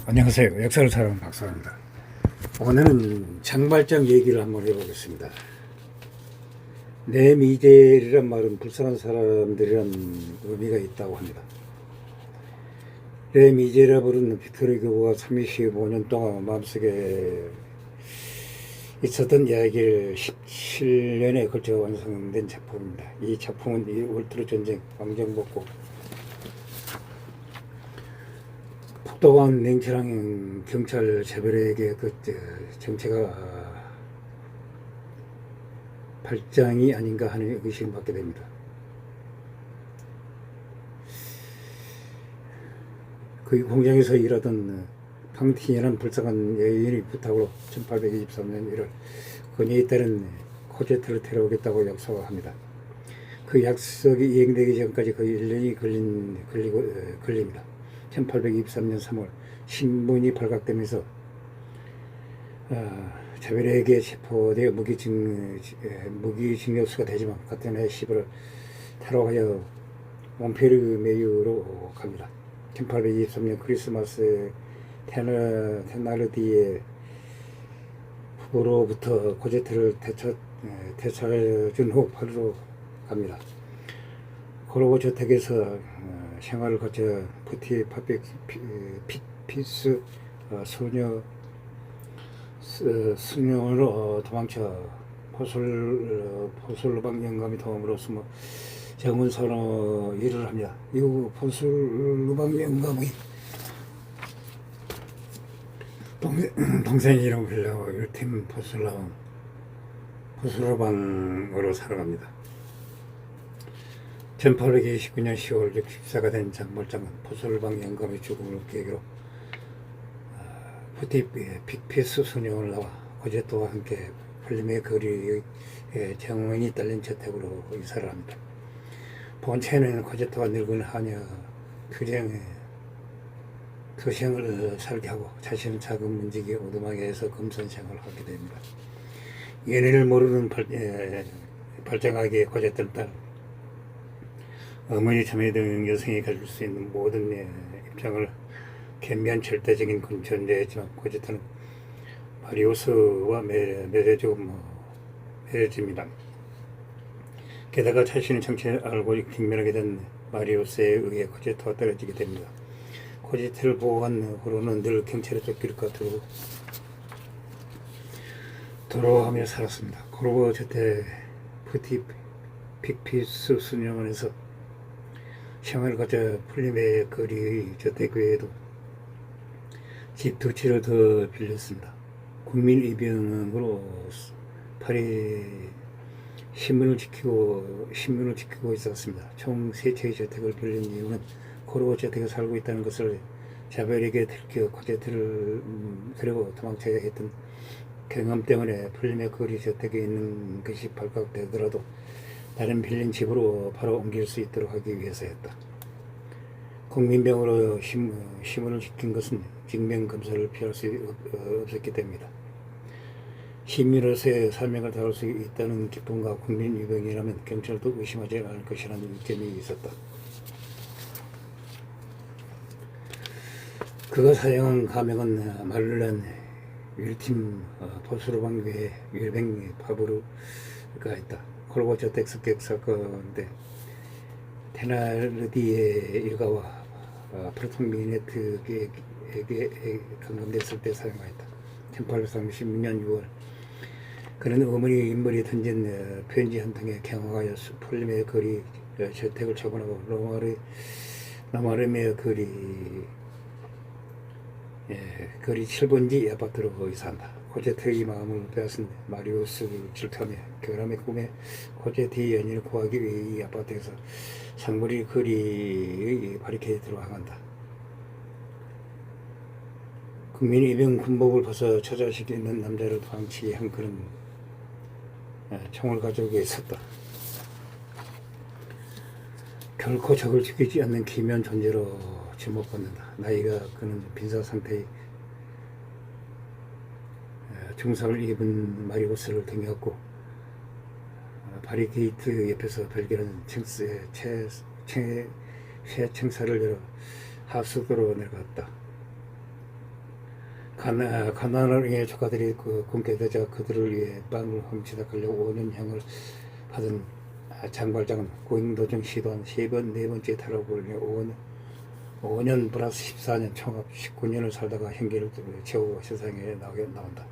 안녕하세요. 역사를 찾아온 박사입니다. 오늘은 장발장 얘기를 한번 해보겠습니다. 내미젤이란 말은 불쌍한 사람들이란 의미가 있다고 합니다. 레미제라 부르는 빅토리 교부가 35년 동안 마음속에 있었던 이야기를 17년에 걸쳐 완성된 작품입니다. 이 작품은 이 울트라 전쟁, 왕정복고, 폭도한 냉철한 경찰 재벌에게 그 정체가 발장이 아닌가 하는 의심을 받게 됩니다. 그 공장에서 일하던 팡틴이라는 불쌍한 여인의 부탁으로 1823년 1월 그녀에 따른 코제트를 데려오겠다고 약속합니다. 그 약속이 이행되기 전까지 거의 1년이 걸립니다. 1823년 3월 신문이 발각되면서 자벨에게 체포되어 무기징역수가 되지만 같은 해 11월 테러하여 몬페르메유로 갑니다. 1823년 크리스마스에 테나르디에 후보로부터 코제트를 되찾은 후 파리로 갑니다. 고로고 저택에서 생활을 거쳐 푸티 피스 수녀로 도망쳐 포술루방 영감이 도움으로 숨어 정문선으로 일을 합니다. 이후 포술루방 영감의 동생 이름을 빌려 일팀 포술루방으로 살아갑니다. 1829년 10월 64가 된 장발장은 포술루방 영감의 죽음을 계기로 푸티 픽피스 수녀를 나와 코제트와 함께 풀림의 거리의 정원이 딸린 저택으로 이사를 합니다. 본체는 코제트와 늙은 하녀 투생을 살게 하고 자신은 작은 문지기 오두막에서 금선 생활을 하게 됩니다. 연애를 모르는 발장하게 코제트는 딸 어머니 자매 등 여성이 가질 수 있는 모든 입장을 겸비한 절대적인 존재였지만 코제트는 마리우스와 맺어집니다. 게다가 자신의 정체를 알고 직면하게 된 마리우스에 의해 코제트와 떨어지게 됩니다. 코제트를 보호한 후로는 늘 경찰에 쫓길까 두려워하며 살았습니다. 그러고 저때 푸티 픽피스 수녀원에서 생활을 거쳐 풀림의 거리의 저택 외에도 집 두 채를 더 빌렸습니다. 국민이병으로 파리 신문을 지키고 있었습니다. 총 세 채의 저택을 빌린 이유는 코르고 저택에 살고 있다는 것을 자벨에게 들켜 코제트를 데리고 도망쳐야 했던 경험 때문에 풀림의 거리 저택에 있는 것이 발각되더라도 다른 빌린 집으로 바로 옮길 수 있도록 하기 위해서였다. 국민병으로 신문을 지킨 것은 직명검사를 피할 수 없었기 때문이다. 시민으로서의 사명을 다할 수 있다는 기쁨과 국민위병이라면 경찰도 의심하지 않을 것이라는 이점이 있었다. 그가 사용한 가명은 말르란 윌팀 포스루방 외에 윌뱅 파브르가 있다. 콜고 저택 습격 사건인데 테나르디의 일가와 프로톤 미네트에게 감금됐을 때 사용하였다. 1836년 6월 그는 어머니 인물이 던진 편지 한 통에 경악하여 풀림의 거리 저택을 처분하고 로마르메의 거리 7번지 아파트로 이사한다. 코제트의 마음을 빼앗은 마리우스를 질투하며 결함의 꿈에 코제트의 연인을 구하기 위해 이 아파트에서 상물이 거리의 바리케이드로 향한다. 국민이 입은 군복을 벗어 처자식이 있는 남자를 방치한 그는 총을 가지고 있었다. 결코 적을 죽이지 않는 기묘한 존재로 지목받는다. 나이가 그는 빈사 상태의 중상을 입은 마리우스를 등에업고 바리게이트 옆에서 발견한 새 청사를 열어 하수도로 내려갔다. 가난을 위해 조카들이 굶게 되자 그들을 위해 빵을 훔치다 걸려 5년형을 받은 장발장은 고행 도중 시도한 3번, 4번째 탈옥을 위해 5년 플러스 14년 총합 19년을 살다가 형기를 채우고 세상에 나온다.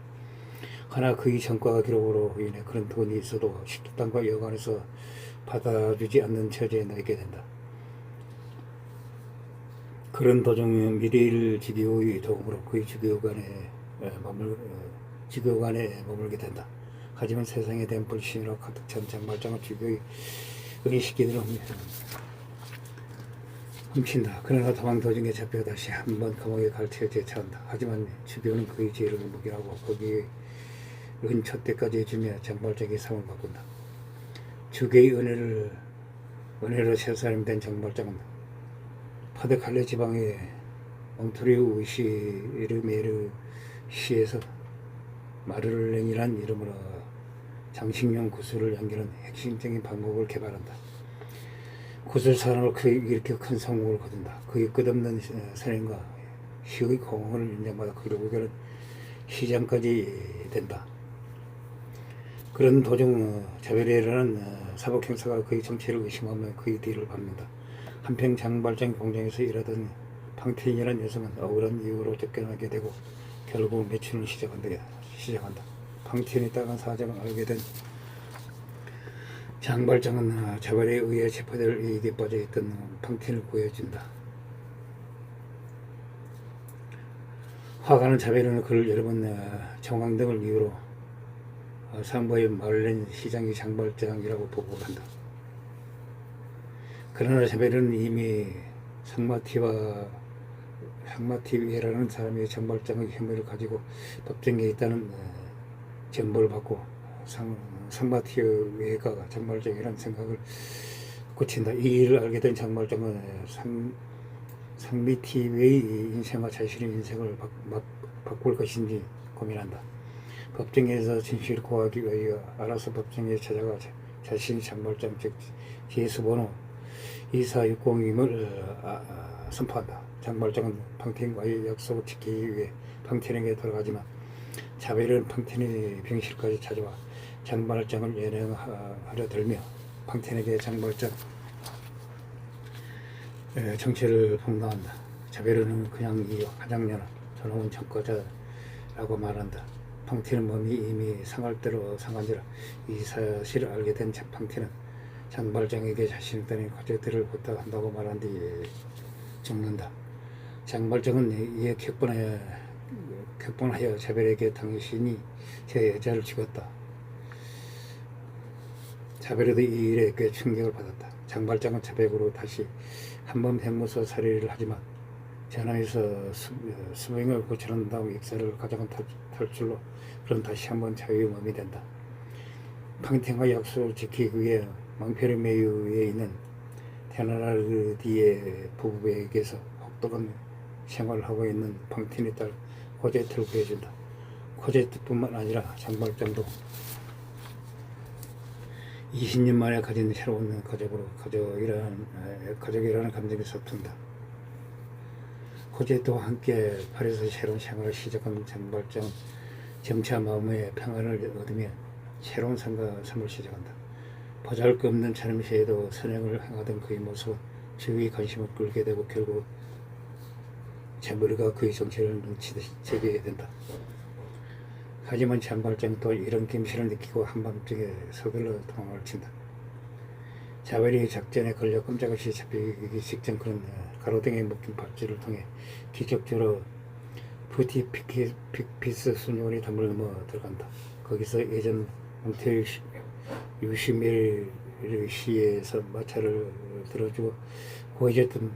하나 그의 전과 기록으로 인해 그런 돈이 있어도 식당과 여관에서 받아주지 않는 처지에 놓이게 된다. 그런 도중 미래일 지교의 도움으로 그의 지교관에 머물게 된다. 하지만 세상에 대한 불신으로 가득 찬 장발장은 지교의 의식기들을 훔친다. 그러나 도망 도중에 잡혀 다시 한번 감옥에 갈 처지에 처한다. 하지만 지교는 그의 죄를 묵인하고 거기에 은촛대까지 주며 장발장의 상을 바꾼다. 주교의 은혜로 새 사람이 된 장발장은 파데칼레 지방의 옹토리우 시르메르 시에서 마르렌이란 이름으로 장식용 구슬을 연기하는 핵심적인 방법을 개발한다. 구슬 산업으로 이렇게 큰 성공을 거둔다. 그의 끝없는 선행과 희의 공헌을 인정받아 결국에는 시장까지 된다. 그런 도중 자베레라는 사복 형사가 그의 정체를 의심하며 그의 뒤를 밟는다. 한편 장발장 공장에서 일하던 팡틴이라는 여성은 억울한 이유로 쫓겨나게 되고 결국 매춘을 시작한다. 팡틴의 따간 사정을 알게 된 장발장은 자발에 의해 체포될 이익에 빠져있던 팡틴을 구해준다. 화가는 자베르는 그를 여러 번 정황 등을 이유로 상부의 마를렌 시장이 장발장이라고 보고를 한다. 그러나 자베르는 이미 상마티베라는 사람이 장발장의 혐의를 가지고 법정에 있다는 정보를 받고 상마티베가 장발장이라는 생각을 고친다. 이 일을 알게 된 장발장은 상미티베의 인생과 자신의 인생을 바꿀 것인지 고민한다. 법정에서 진실을 고하기 위하여 알아서 법정에 찾아가 자신이 장발장 즉 제수번호 2460임을 선포한다. 장발장은 팡틴과의 약속을 지키기 위해 팡틴에게 돌아가지만 자베르는 팡틴의 병실까지 찾아와 장발장을 연행하려 들며 팡틴에게 장발장 정체를 폭로한다. 자베르는 그냥 이 화장녀나 더러운 전과자라고 말한다. 팡틴은 몸이 이미 상할 대로 상한지라 이 사실을 알게 된 팡틴은 장발장에게 자신의 딸인 과제들을 부탁한다고 말한 뒤 죽는다. 장발장은 이에 격분하여 자벨에게 당신이 제 여자를 죽였다. 자벨에도 이 일에 꽤 충격을 받았다. 장발장은 자백으로 다시 한번 뱀무서 살해를 하지만 전함에서 수명을 고쳐낸다고 역사를 가져간 탈출로 그런 다시 한번 자유의 몸이 된다. 팡틴과 약속을 지키기 위해 망페르메유에 있는 테나르디에 부부에게서 혹독한 생활을 하고 있는 팡틴의 딸 코제트를 구해준다. 코제트뿐만 아니라 장발장도 20년 만에 가진 새로운 가족으로 가족이라는 감정이 서툰다. 코제트와 함께 파리에서 새로운 생활을 시작한 장발장은 점차 마음의 평안을 얻으며 새로운 삶을 시작한다. 보잘것없는 젊은이에도 선행을 행하던 그의 모습은 주위의 관심을 끌게 되고 결국 자베르가 그의 정체를 눈치채게 된다. 하지만 장발장은 또 이런 김실을 느끼고 한밤중에 서둘러 도망을 친다. 자베르의 작전에 걸려 꼼짝없이 잡히기 직전 그런 가로등에 묶인 발줄을 통해 기적적으로 푸티픽피스 순요원의 담을 넘어 들어간다. 거기서 예전 몽테일 유시메르시에서 마차를 들어주고 구해줬던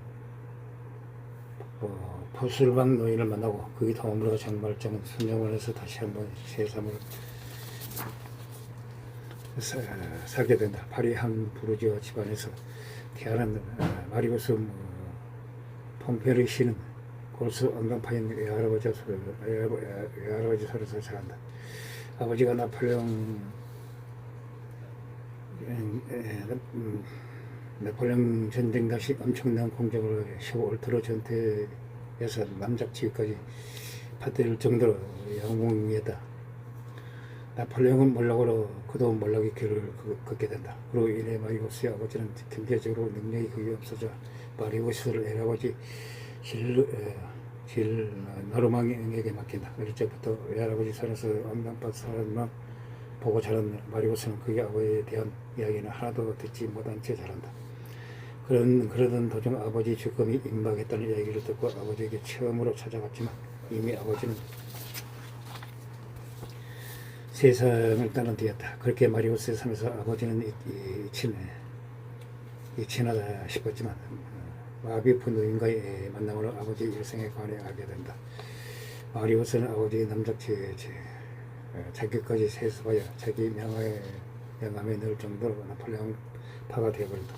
포술방 노인을 만나고 그의 도움으로 장발장은 순영원에서 다시 한번 새삼을 살게 된다. 파리 한 부르주아 집안에서 태어난 마리우스 폼페르시는 골수 엉강파인 외할아버지 소리에서 자란다. 아버지가 나폴레옹 전쟁 당시 엄청난 공격을 15월 들어 전투에서 남작지기까지 받을 정도로 영웅이었다. 나폴레옹은 몰락으로 그도 몰락의 길을 걷게 된다. 그로 인해 마리우스의 아버지는 경제적으로 능력이 거의 없어져 마리우스를 애아버지 질 노르망에게 맡긴다. 어릴 적부터 외할아버지 손에서 엄명받사람만 보고 자란 마리우스는 그의 아버지에 대한 이야기는 하나도 듣지 못한 채 자란다. 그러던 도중 아버지 죽음이 임박했다는 이야기를 듣고 아버지에게 처음으로 찾아갔지만 이미 아버지는 세상을 떠난 뒤였다. 그렇게 마리우스의 삶에서 아버지는 잊히나다 싶었지만 마비프 노인과의 만남으로 아버지 일생에 관해 알게 된다. 마리우스는 아버지의 남작체에 자기까지 세습하여 자기 명함에 넣을 정도로 나폴레옹 파가 되어버린다.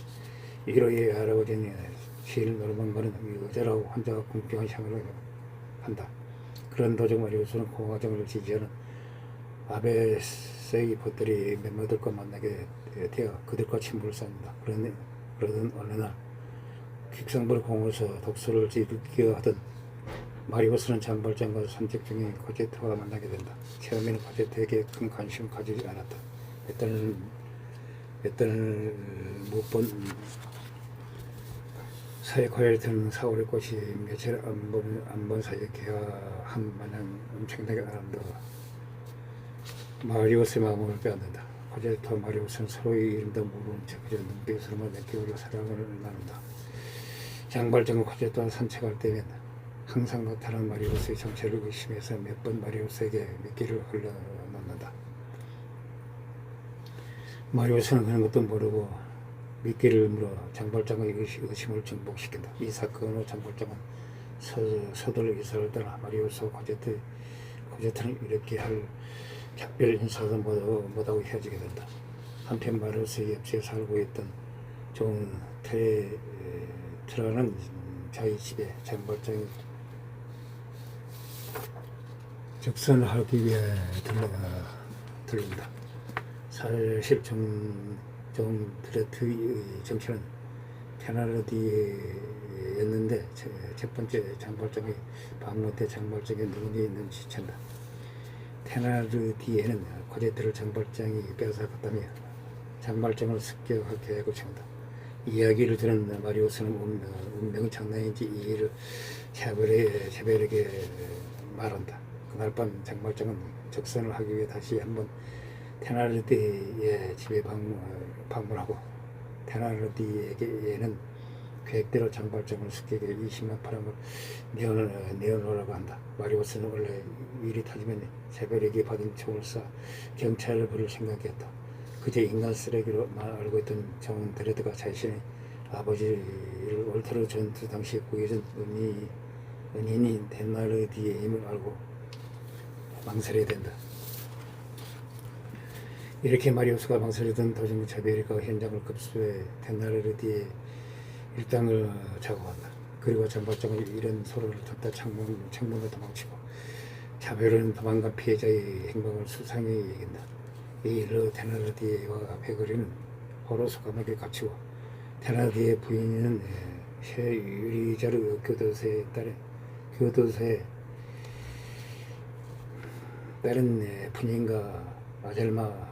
이로 이 할아버지는 질 노르망과는 의자라고 혼자 공평한 생활을 한다. 그런 도중 마리우스는 공화정을 지지하는 아베세이 보들이 멤버들과 만나게 되어 그들과 친분을 쌓는다. 그러던 어느 날 퀵성벌 공원에서 독서를 즐기려 하던 마리우스는 장발장과 산책 중인 코제트와 만나게 된다. 처음에는 코제트에게 큰 관심을 가지지 않았다. 몇 달을 못 본 사이 코제트는 4월의 꽃이 며칠 안 본 사이에 개화한 마냥 엄청나게 아름다워 마리우스의 마음을 빼앗는다. 코제트와 마리우스는 서로의 이름도 모르는 채 그저 눈빛으로만 느끼고 사랑을 나눈다. 장발장은 코제트와 산책할 때면 항상 나타난 마리우스의 정체를 의심해서 몇 번 마리우스에게 미끼를 흘러놓는다. 마리우스는 그런 것도 모르고 미끼를 물어 장발장의 의심을 증폭시킨다. 이 사건 후 장발장은 서둘러 이사를 떠나 마리우스와 코제트는 이렇게 할 작별 인사도 못하고 헤어지게 된다. 한편 마리우스의 옆집에 살고 있던 존 트라는 자기 집에 장발장이 적선하기 위해 들른다. 사실 존 트레트의 정체는 테나르디에였는데 첫 번째 장발장의 방문 때 장발장의 눈이 눈치챈다. 테나르디에는 코제트를 장발장이 빼앗아갔다며 장발장을 습격할 계획을 세운다. 이야기를 들은 마리우스는 운명 장난인지 이 일을 샤벨에게 말한다. 그날 밤 장발장은 적선을 하기 위해 다시 한번 테나르디의 집에 방문하고 테나르디에게는 계획대로 장발장을 습격해 20만 프랑을 내어놓으라고 한다. 마리우스는 원래 일이 터지면 샤벨에게 받은 총을 쏴 경찰을 부를 생각이었다. 그저 인간 쓰레기로만 알고 있던 존 드레드가 자신의 아버지를 월터로 전투 당시 구해준 은인인 테나르디의 힘을 알고 망설이게 된다. 이렇게 마리우스가 망설이던 도중 자베리가 현장을 급수해 테나르디의 일당을 작업한다. 그리고 장발장은 이런 소로를 듣다 창문으로 도망치고 자베리는 도망간 피해자의 행방을 수상히 얘긴다. 이 일로 테나르디에와 베거리는 서로 소감하게 갇히고 테나르디의 부인은 셰유리자르 교도소에 다른 부인과 아젤마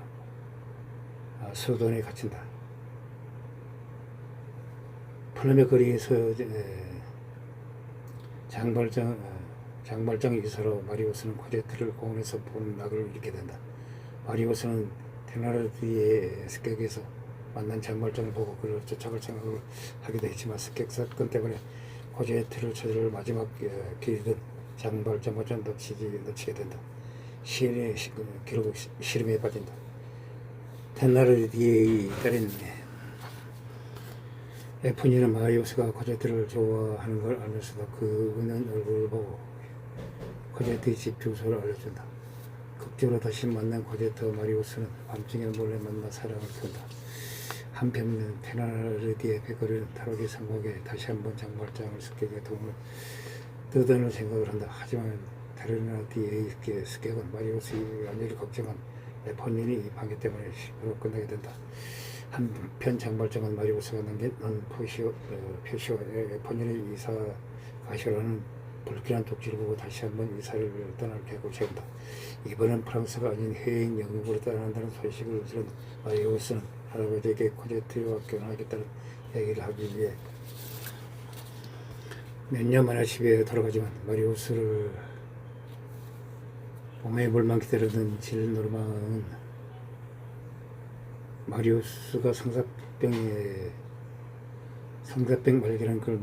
소돈에 갇힌다. 플럼의 거리에서 장발장 이사로 마리우스는 코제트를 공원에서 보는 낙을 잃게 된다. 마리우스는 테나르디의 습격에서 만난 장발장을 보고 그를 쫓아갈 생각을 하기도 했지만 습격 사건 때문에 코제트를 찾을 마지막 길이던 장발장마저 놓치게 된다. 결국 시름에 빠진다. 테나르디의 딸인 에포니는 마리우스가 코제트를 좋아하는 걸 알면서도 그 웃는 얼굴을 보고 코제트의 집 주소를 알려준다. 극적으로 다시 만난 코제트와 마리우스는 밤중에 몰래 만나 사랑을 키운다. 한편 테나르디의 베거리는 탈옥에 성공해 다시 한번 장발장을 습격해 도움을 뜯어낼 생각을 한다. 하지만 테나르디의 습격은 마리우스의 안위를 걱정한 에포니의 방해 때문에 실패로 끝나게 된다. 한편 장발장은 마리우스가 남긴 표시와 에포니의 이사 가시라는 불길한 독지를 보고 다시 한번 이사를 떠날 계획을 세운다. 이번엔 프랑스가 아닌 해외인 영국으로 떠난다는 소식을 들은 마리우스는 할아버지에게 코제트와 결혼하겠다는 얘기를 하기 위해 몇 년 만에 집에 돌아가지만 마리우스를 봄의 물만 기다리던 질노르망은 마리우스가 성사병 발견한 걸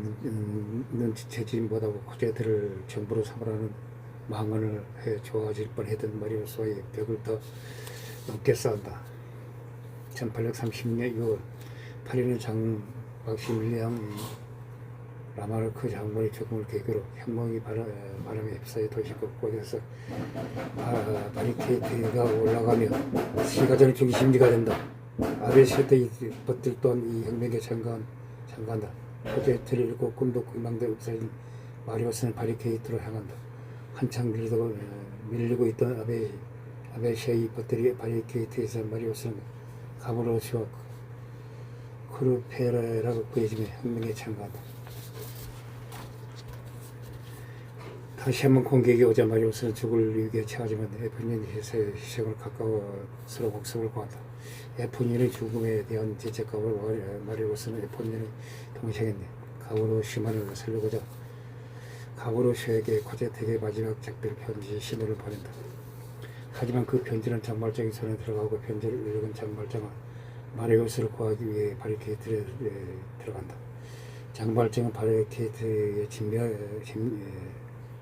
눈치채지 못하고 코제트를 전부로 삼으라는 망언을 해 좋아질 뻔했던 마리우스와의 벽을 더 높게 쌓았다. 1830년 6월 파리는 장막시밀리앙 라마르크 장군의 죽음을 계기로 혁명이 바람에 휩싸여 도시 곳곳에서 바리케이트가 올라가며 시가전의 중심지가 된다. 아베시에트의 것들 또한 이 혁명에 참가한다. 코제트를 잃고 꿈도 희망도 없어진 마리우스는 바리케이트로 향한다. 한창 밀리고 있던 아베시의 것들이 바리케이트에서 마리우스는 가브로시와 크루페라라고 구해지며 혁명에 참가한다. 다시 한번 공격이 오자 마리우스는 죽을 위기에 처하지만 에포니는 희생을 가까워서로 목숨을 구한다. 에포니의 죽음에 대한 죄책감을 마리우스는 에포니의 동생인 가브로시만을 살리고자 가브로시에게 코제트에게 마지막 작별 편지 신호를 보낸다. 하지만 그 편지는 장발장의 손에 들어가고 편지를 읽은 장발장은 마리우스를 구하기 위해 바리케이트에 들어간다. 장발장은 바리케이트의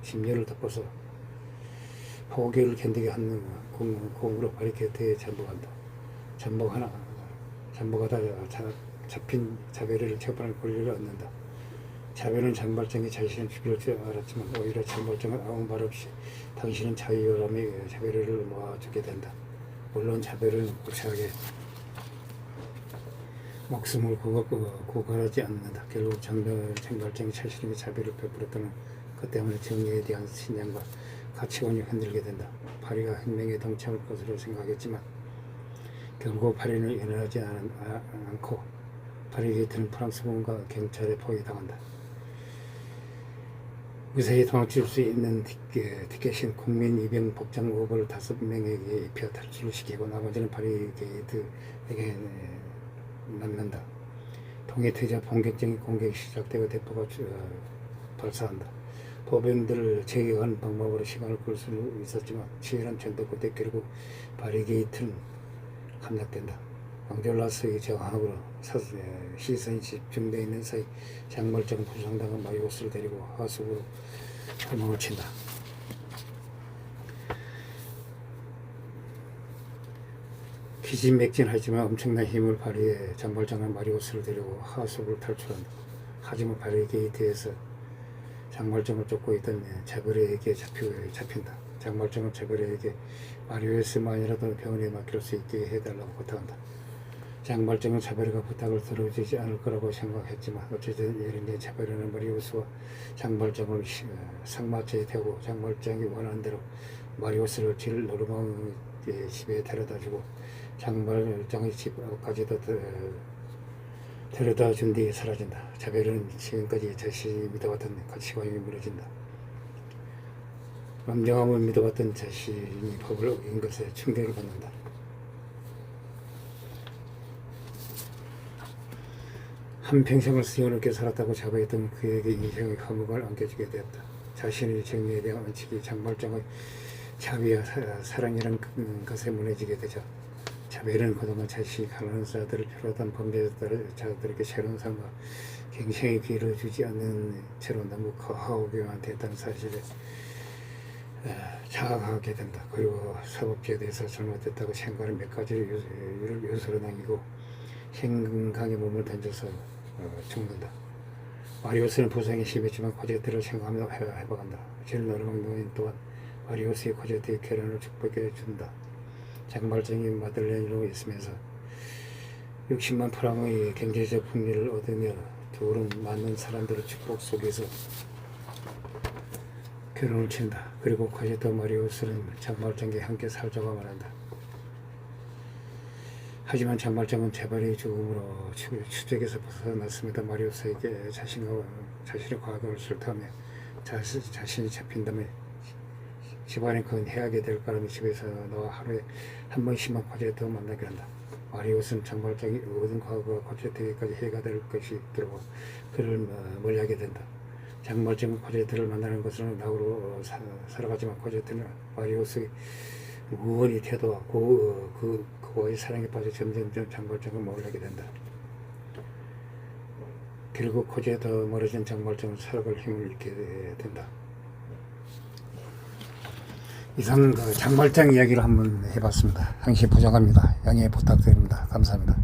심려를 덮어서 포기를 견디게 하는 공으로 바리케이트에 잠복하다 잡힌 자베르를 처벌할 권리를 얻는다. 자베르는 장발장이 자신을 죽일 줄 알았지만 오히려 장발장은 아무 말 없이 당신은 자유라며 자베르를 놓아주게 된다. 물론 자베르는 무시하게 목숨을 구걸하지 않는다. 결국 장발장이 자신에게 자비를 베풀었다는 것 때문에 정의에 대한 신념과 가치관이 흔들게 된다. 파리가 혁명에 동참할 것으로 생각했지만 결국 파리는 일어나지 않고 바리케이트는 프랑스군과 경찰에 포위당한다. 무사히 도망칠 수 있는 티켓인 국민 입영 복장복을 5명에게 입혀 탈출을 시키고 나머지는 바리케이트에게 남는다. 통일되자 본격적인 공격이 시작되고 대포가 발사한다. 보병들을 제거하는 방법으로 시간을 끌 수는 있었지만 치열한 전투 끝에 결국 바리게이트는 함락된다. 앙졸라스의 저항으로 시선이 집중되어 있는 사이 장발장은 부상당한 마리우스를 데리고 하수구로 도망을 친다. 기진맥진하지만 엄청난 힘을 발휘해 장발장은 마리우스를 데리고 하수구를 탈출한다. 하지만 바리게이트에서 장발장을 쫓고 있던 자베르에게 잡힌다. 장발장은 자베르에게 마리우스만이라도 병원에 맡길 수 있게 해달라고 부탁한다. 장발장은 자베르가 부탁을 들어주지 않을 거라고 생각했지만 어쨌든 이른데 자베르는 마리우스와 장발장을 상마차에 태우고 장발장이 원하는 대로 마리우스를 질노르망의 집에 데려다주고 장발장의 집 앞까지도 데려다 준 뒤에 사라진다. 자베르는 지금까지 자신이 믿어왔던 가치관이 무너진다. 엄정함을 믿어왔던 자신이 법을 어긴 것에 충격을 받는다. 한평생을 수요롭게 살았다고 자부했던 그에게 인생의 감옥을 안겨주게 되었다. 자신의 정의에 대한 원칙이 장발장의 자비와 사랑이라는 것에 무너지게 되자 자베르는 그동안 자신이 가난한 자들을 비롯한 범죄자들에게 새로운 삶과 갱생의 기회를 주지 않는 채로 너무 거하오기만 됐다는 사실에 자각하게 된다. 그리고 사법주의에 대해서 잘못됐다고 생각하는 몇 가지를 요소로 남기고 생강에 몸을 던져서 죽는다. 마리우스는 부상이 심했지만 코제트를 생각하며 회복한다. 질노르망 또한 마리우스의 코제트의 결혼을 축복해 준다. 장발장이 마들렌으로 있으면서 60만 프랑의 경제적 풍리를 얻으며 둘은 많은 사람들의 축복 속에서 결혼을 친다. 그리고 코제트 마리우스는 장발장과 함께 살자고 말한다. 하지만 장발장은 재발의 죽음으로 추적에서 벗어났습니다. 마리우스에게 자신의 과거를 슬퍼하며 자신이 잡힌다면 집안에 그건 해하게 될 바람에 집에서 너와 하루에 한 번씩만 코제트와 만나게 한다. 마리우스는 장발장이 모든 과거가 코제트에게까지 해가 될 것이 들어와 그를 멀리하게 된다. 장발장은 코제트를 만나는 것은 낙으로 살아가지만 코제트는 마리우스의 무언의 태도와 그와의 사랑에 빠져 점점점 장발장을 멀리하게 된다. 결국 코제트 멀어진 장발장은 살아갈 힘을 잃게 된다. 이상 장발장 이야기를 한번 해봤습니다. 항시 부족합니다. 양해 부탁드립니다. 감사합니다.